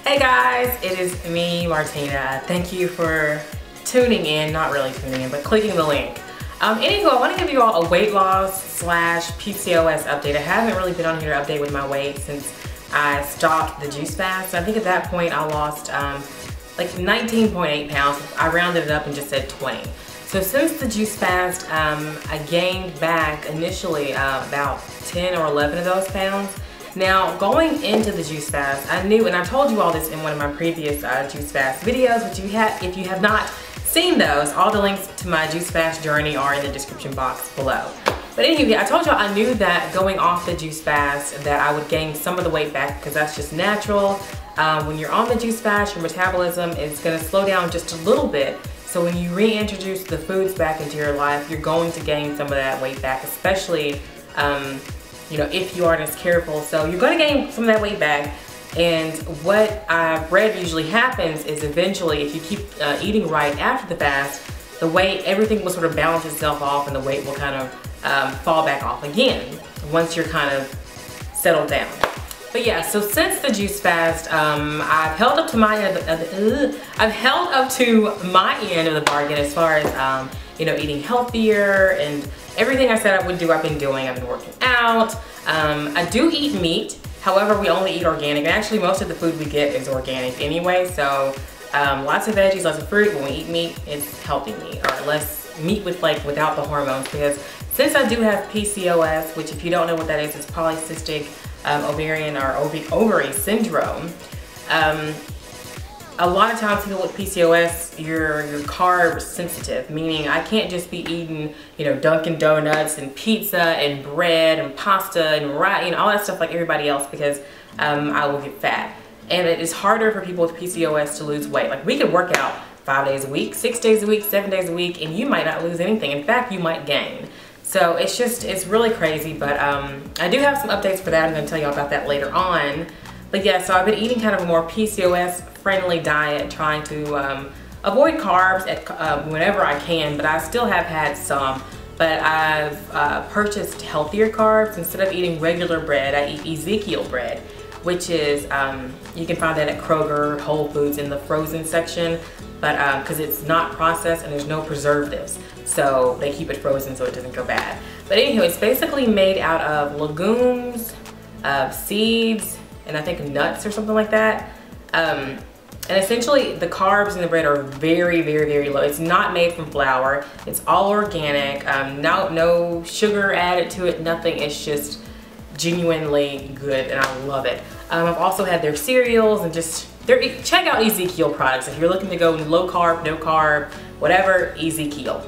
Hey guys, it is me, Martina. Thank you for tuning in, not really tuning in, but clicking the link. Anywho, I want to give you all a weight loss slash PCOS update. I haven't really been on here to update with my weight since I stopped the juice fast. I think at that point I lost like 19.8 pounds. I rounded it up and just said 20. So since the juice fast, I gained back initially about 10 or 11 of those pounds. Now, going into the juice fast, I knew, and I told you all this in one of my previous juice fast videos, which if you have not seen those, all the links to my juice fast journey are in the description box below. But anyway, I told you I knew that going off the juice fast that I would gain some of the weight back because that's just natural. When you're on the juice fast, your metabolism is going to slow down just a little bit. So when you reintroduce the foods back into your life, you're going to gain some of that weight back, especially you know, if you aren't as careful. So you're going to gain some of that weight back. And what I've read usually happens is eventually, if you keep eating right after the fast, the weight, everything will sort of balance itself off and the weight will kind of fall back off again once you're kind of settled down. But yeah, so since the juice fast, I've held up to my end of the bargain as far as you know, eating healthier and everything I said I would do. I've been doing. I've been working out. I do eat meat. However, we only eat organic, and actually most of the food we get is organic anyway. So lots of veggies, lots of fruit. When we eat meat, it's healthy meat, or less meat with without the hormones. Because since I do have PCOS, which if you don't know what that is, it's polycystic ovarian or ovary syndrome. A lot of times people with PCOS, you're carb sensitive, meaning I can't just be eating, you know, Dunkin' Donuts and pizza and bread and pasta and rice, you know, all that stuff like everybody else, because I will get fat. And it is harder for people with PCOS to lose weight. Like, we could work out 5 days a week, 6 days a week, 7 days a week, and you might not lose anything. In fact, you might gain. So it's really crazy, but I do have some updates for that. I'm gonna tell you about that later on. But yeah, so I've been eating kind of a more PCOS friendly diet, trying to avoid carbs whenever I can, but I still have had some. But I've purchased healthier carbs. Instead of eating regular bread, I eat Ezekiel bread, which is, you can find that at Kroger, Whole Foods in the frozen section, but because it's not processed and there's no preservatives. So they keep it frozen so it doesn't go bad. But anyway, it's basically made out of legumes, seeds, and I think nuts or something like that. And essentially the carbs in the bread are very, very, very low. It's not made from flour. It's all organic. No sugar added to it, nothing. It's just genuinely good and I love it. I've also had their cereals and check out Ezekiel products. If you're looking to go low carb, no carb, whatever, Ezekiel.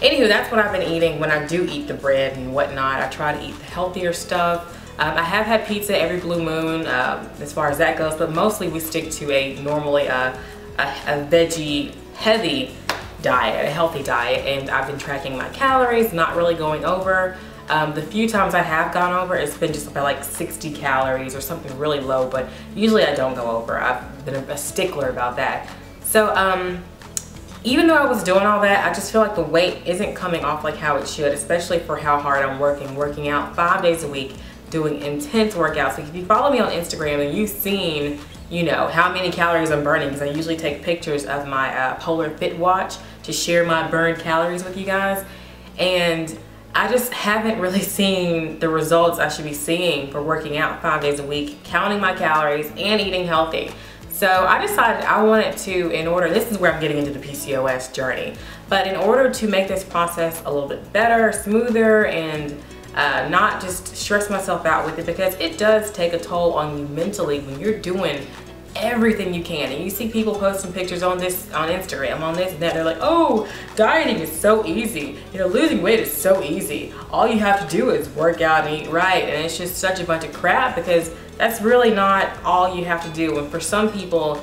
Anywho, that's what I've been eating when I do eat the bread and whatnot. I try to eat the healthier stuff. I have had pizza every blue moon as far as that goes, but mostly we stick to normally a veggie heavy diet, a healthy diet, and I've been tracking my calories, not really going over. The few times I have gone over, it's been just about like 60 calories or something really low, but usually I don't go over. I've been a stickler about that. So even though I was doing all that, I just feel like the weight isn't coming off like how it should, especially for how hard I'm working out 5 days a week, doing intense workouts. So if you follow me on Instagram and you've seen, you know, how many calories I'm burning, because I usually take pictures of my Polar Fit watch to share my burned calories with you guys. And I just haven't really seen the results I should be seeing for working out 5 days a week, counting my calories and eating healthy. So I decided I wanted to, this is where I'm getting into the PCOS journey, but in order to make this process a little bit better, smoother, and not just stress myself out with it, because it does take a toll on you mentally when you're doing everything you can. And you see people posting pictures on Instagram, on this and that. They're like, oh, dieting is so easy. You know, losing weight is so easy. All you have to do is work out and eat right. And it's just such a bunch of crap, because that's really not all you have to do. And for some people,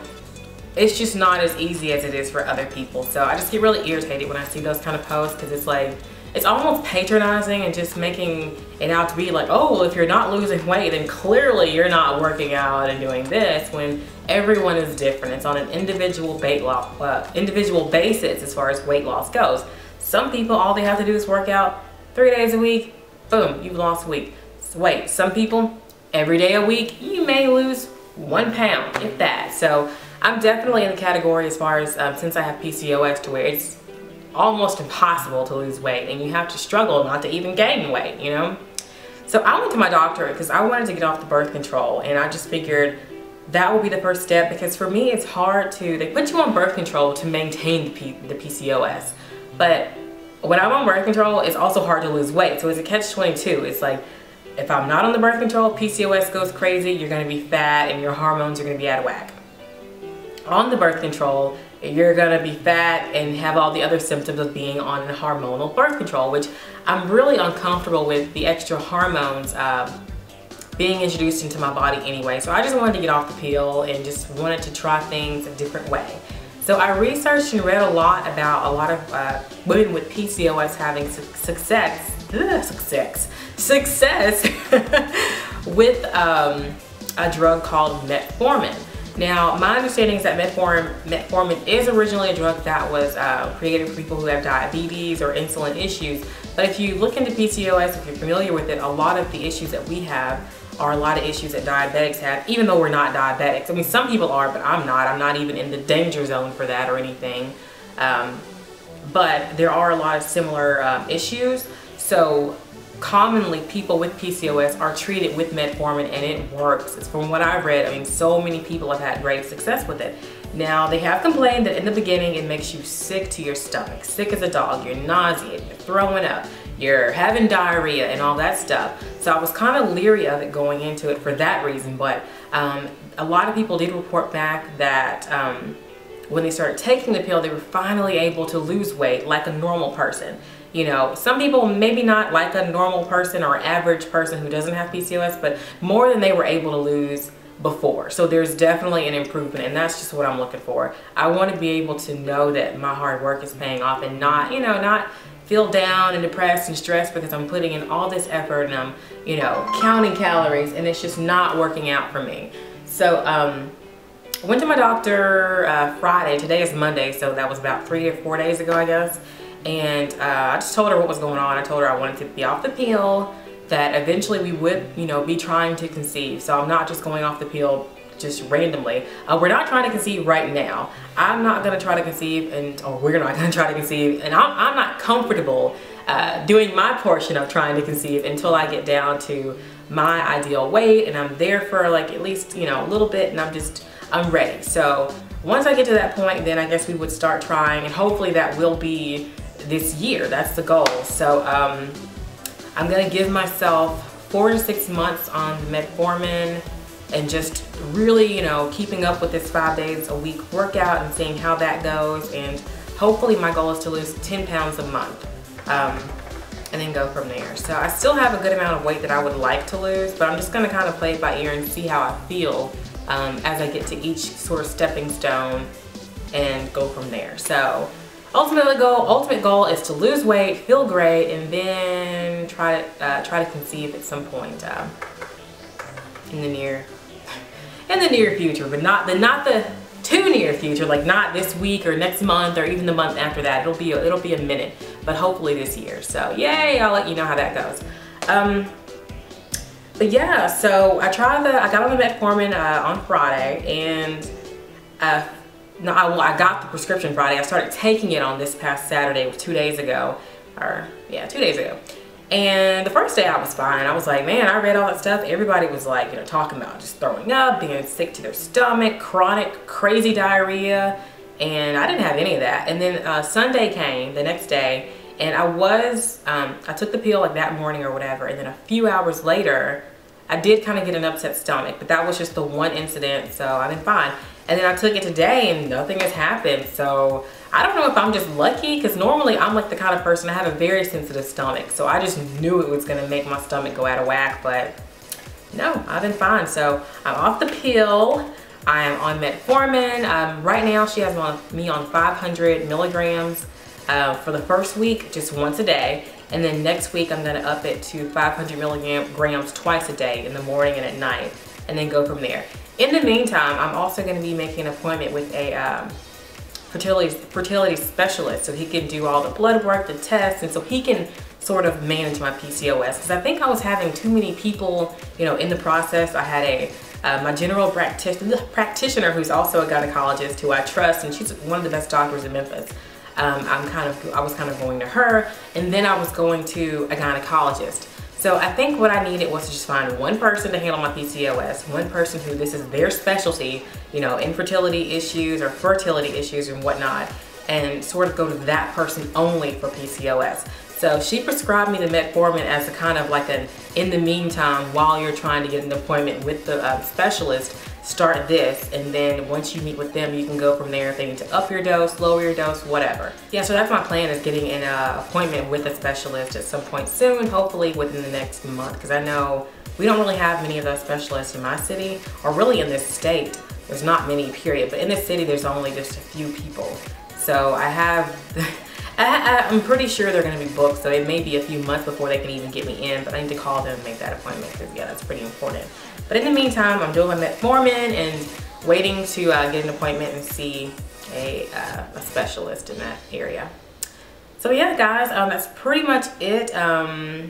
it's just not as easy as it is for other people. So I just get really irritated when I see those kind of posts, because it's like, it's almost patronizing and just making it out to be like, oh, well, if you're not losing weight, then clearly you're not working out and doing this, when everyone is different. It's on an individual basis as far as weight loss goes. Some people, all they have to do is work out 3 days a week, boom, you've lost weight. Some people, every day a week, you may lose 1 pound, if that. So I'm definitely in the category as far as since I have PCOS, to where it's almost impossible to lose weight, and you have to struggle not to even gain weight, you know? So I went to my doctor because I wanted to get off the birth control, and I just figured that would be the first step, because for me it's hard to, they put you on birth control to maintain the PCOS, but when I'm on birth control, it's also hard to lose weight. So it's a catch-22. It's like, if I'm not on the birth control, PCOS goes crazy, you're gonna be fat and your hormones are gonna be out of whack. On the birth control, you're gonna be fat and have all the other symptoms of being on hormonal birth control, which I'm really uncomfortable with the extra hormones being introduced into my body anyway. So I just wanted to get off the pill and just wanted to try things a different way. So I researched and read a lot about a lot of women with PCOS having success with a drug called metformin. Now, my understanding is that metformin is originally a drug that was created for people who have diabetes or insulin issues. But if you look into PCOS, if you're familiar with it, a lot of the issues that we have are a lot of issues that diabetics have, even though we're not diabetics. I mean, some people are, but I'm not. I'm not even in the danger zone for that or anything. But there are a lot of similar issues. So commonly people with PCOS are treated with metformin, and it works. It's from what I've read. I mean, so many people have had great success with it. Now, they have complained that in the beginning it makes you sick to your stomach, sick as a dog, you're nauseated, you're throwing up, you're having diarrhea and all that stuff. So I was kind of leery of it going into it for that reason, but a lot of people did report back that when they started taking the pill, they were finally able to lose weight like a normal person. You know, some people maybe not like a normal person or average person who doesn't have PCOS, but more than they were able to lose before. So there's definitely an improvement, and that's just what I'm looking for. I want to be able to know that my hard work is paying off, and not, you know, not feel down and depressed and stressed because I'm putting in all this effort and I'm, you know, counting calories and it's just not working out for me. So went to my doctor Friday. Today is Monday, so that was about 3 or 4 days ago, I guess. And I just told her what was going on. I told her I wanted to be off the pill, that eventually we would, you know, be trying to conceive. So I'm not just going off the pill just randomly. We're not trying to conceive right now. I'm not gonna try to conceive, or we're not gonna try to conceive, and I'm not comfortable doing my portion of trying to conceive until I get down to my ideal weight and I'm there for like at least, you know, a little bit, and I'm ready. So once I get to that point, then I guess we would start trying, and hopefully that will be this year. That's the goal. So I'm gonna give myself 4 to 6 months on metformin and just really, you know, keeping up with this 5 days a week workout and seeing how that goes. And hopefully my goal is to lose 10 pounds a month and then go from there. So I still have a good amount of weight that I would like to lose, but I'm just gonna kind of play it by ear and see how I feel as I get to each sort of stepping stone and go from there. So ultimate goal is to lose weight, feel great, and then try to conceive at some point in the near future, but not the too near future, like not this week or next month or even the month after that. It'll be a minute, but hopefully this year. So yay, I'll let you know how that goes. But yeah, so I got on the metformin on Friday, and no, I got the prescription Friday. I started taking it on this past Saturday, 2 days ago, or yeah, 2 days ago. And the first day I was fine. I was like, man, I read all that stuff. Everybody was like, you know, talking about just throwing up, being sick to their stomach, chronic, crazy diarrhea. And I didn't have any of that. And then Sunday came, the next day, and I took the pill like that morning or whatever. And then a few hours later, I did kind of get an upset stomach, but that was just the one incident. So I've been fine. And then I took it today and nothing has happened. So I don't know if I'm just lucky, because normally I'm like the kind of person, I have a very sensitive stomach. So I just knew it was gonna make my stomach go out of whack, but no, I've been fine. So I'm off the pill. I am on metformin. Right now she has me on 500 milligrams for the first week, just once a day. And then next week I'm gonna up it to 500 milligrams twice a day, in the morning and at night, and then go from there. In the meantime, I'm also going to be making an appointment with a fertility specialist, so he can do all the blood work, the tests, and so he can sort of manage my PCOS. Because I think I was having too many people, you know, in the process. I had My general practitioner, who's also a gynecologist who I trust, and she's one of the best doctors in Memphis. I was kind of going to her, and then I was going to a gynecologist. So I think what I needed was to just find one person to handle my PCOS, one person who this is their specialty, you know, infertility issues or fertility issues and whatnot, and sort of go to that person only for PCOS. So she prescribed me the metformin as a kind of like an in the meantime while you're trying to get an appointment with the specialist. Start this, and then once you meet with them, you can go from there if they need to up your dose, lower your dose, whatever. Yeah, so that's my plan, is getting an appointment with a specialist at some point soon, hopefully within the next month, because I know we don't really have many of those specialists in my city, or really in this state. There's not many, period, but in this city there's only just a few people. So I have, I'm pretty sure they're going to be booked, so it may be a few months before they can even get me in, but I need to call them and make that appointment, because yeah, that's pretty important. But in the meantime, I'm doing my metformin and waiting to get an appointment and see a specialist in that area. So yeah, guys, that's pretty much it. Yeah,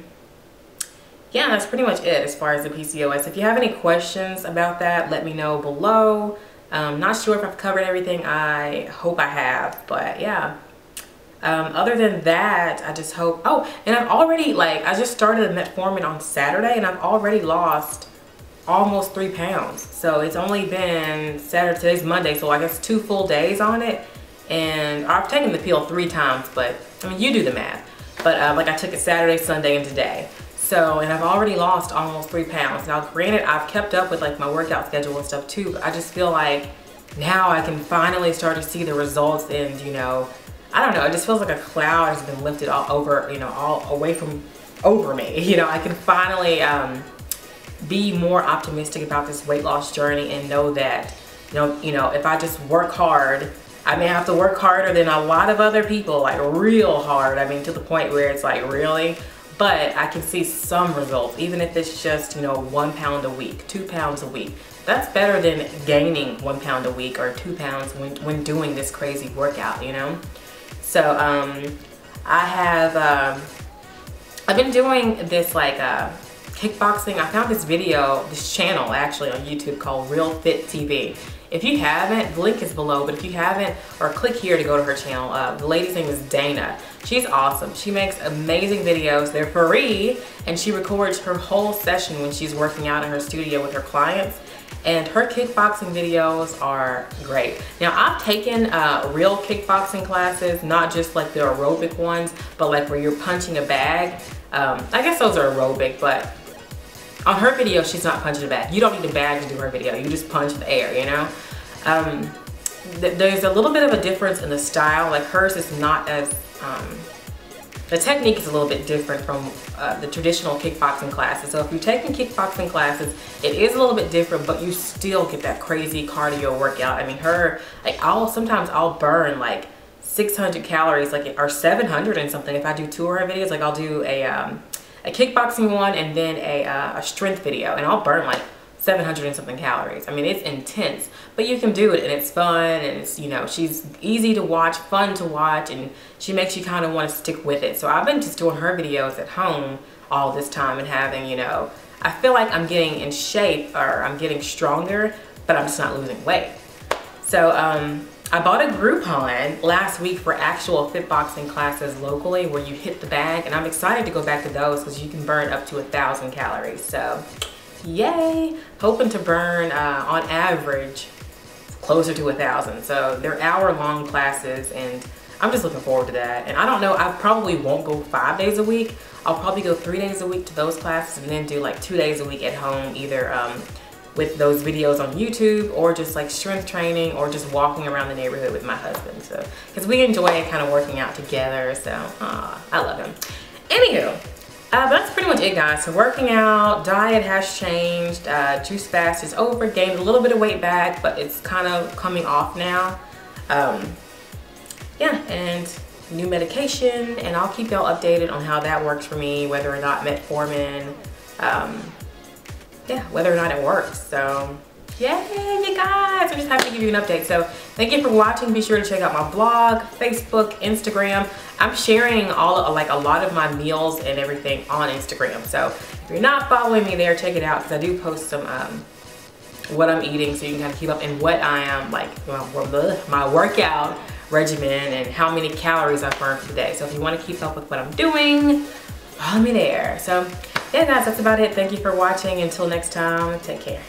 that's pretty much it as far as the PCOS. If you have any questions about that, let me know below. Not sure if I've covered everything. I hope I have, but yeah. Other than that, I just hope, oh, and I've already, like, I just started the metformin on Saturday, and I've already lost almost 3 pounds. So it's only been Saturday, today's Monday, so I guess 2 full days on it. And I've taken the pill 3 times, but I mean, you do the math. But like, I took it Saturday, Sunday, and today. So, and I've already lost almost 3 pounds. Now granted, I've kept up with like my workout schedule and stuff too, but I just feel like now I can finally start to see the results, and you know, I don't know, it just feels like a cloud has been lifted all over, you know, all away from over me. You know, I can finally be more optimistic about this weight loss journey, and know that, you know, if I just work hard, I may have to work harder than a lot of other people, like real hard. I mean, to the point where it's like, really? But I can see some results, even if it's just, you know, 1 pound a week, 2 pounds a week. That's better than gaining 1 pound a week or 2 pounds when doing this crazy workout, you know? So I have, I've been doing this like kickboxing. I found this video, this channel actually on YouTube called Real Fit TV. If you haven't, the link is below, but if you haven't, or click here to go to her channel. The lady's name is Dana. She's awesome. She makes amazing videos. They're free, and she records her whole session when she's working out in her studio with her clients. And her kickboxing videos are great. Now, I've taken real kickboxing classes, not just like the aerobic ones, but like where you're punching a bag. I guess those are aerobic, but on her video, she's not punching a bag. You don't need a bag to do her video. You just punch the air, you know? There's a little bit of a difference in the style. Like hers is not as, the technique is a little bit different from the traditional kickboxing classes. So if you're taking kickboxing classes, it is a little bit different, but you still get that crazy cardio workout. I mean, her, like sometimes I'll burn like 600 calories, like, or 700 and something. If I do 2 of her videos, like I'll do a kickboxing one and then a strength video, and I'll burn like 700 and something calories. I mean, it's intense, but you can do it, and it's fun, and it's, you know, she's easy to watch, fun to watch, and she makes you kind of want to stick with it. So I've been just doing her videos at home all this time, and having, you know, I feel like I'm getting in shape, or I'm getting stronger, but I'm just not losing weight. So I bought a Groupon last week for actual fitboxing classes locally where you hit the bag, and I'm excited to go back to those because you can burn up to 1,000 calories. So yay, hoping to burn on average closer to 1,000. So they're hour-long classes, and I'm just looking forward to that. And I don't know, I probably won't go 5 days a week. I'll probably go 3 days a week to those classes, and then do like 2 days a week at home, either with those videos on YouTube, or just like strength training, or just walking around the neighborhood with my husband. So, because we enjoy kind of working out together, so I love him. Anywho, but that's pretty much it, guys. So working out, diet has changed, juice fast is over, gained a little bit of weight back, but it's kind of coming off now. Yeah, and new medication, and I'll keep y'all updated on how that works for me, whether or not metformin, yeah, whether or not it works. So yay, you guys, I'm just happy to give you an update. So thank you for watching. Be sure to check out my blog, Facebook, Instagram. I'm sharing a lot of my meals and everything on Instagram. So if you're not following me there, check it out, because I do post some what I'm eating so you can kind of keep up, and what I am like, my workout regimen and how many calories I burn for the day. So if you want to keep up with what I'm doing, follow me there. So yeah guys, that's about it. Thank you for watching. Until next time, take care.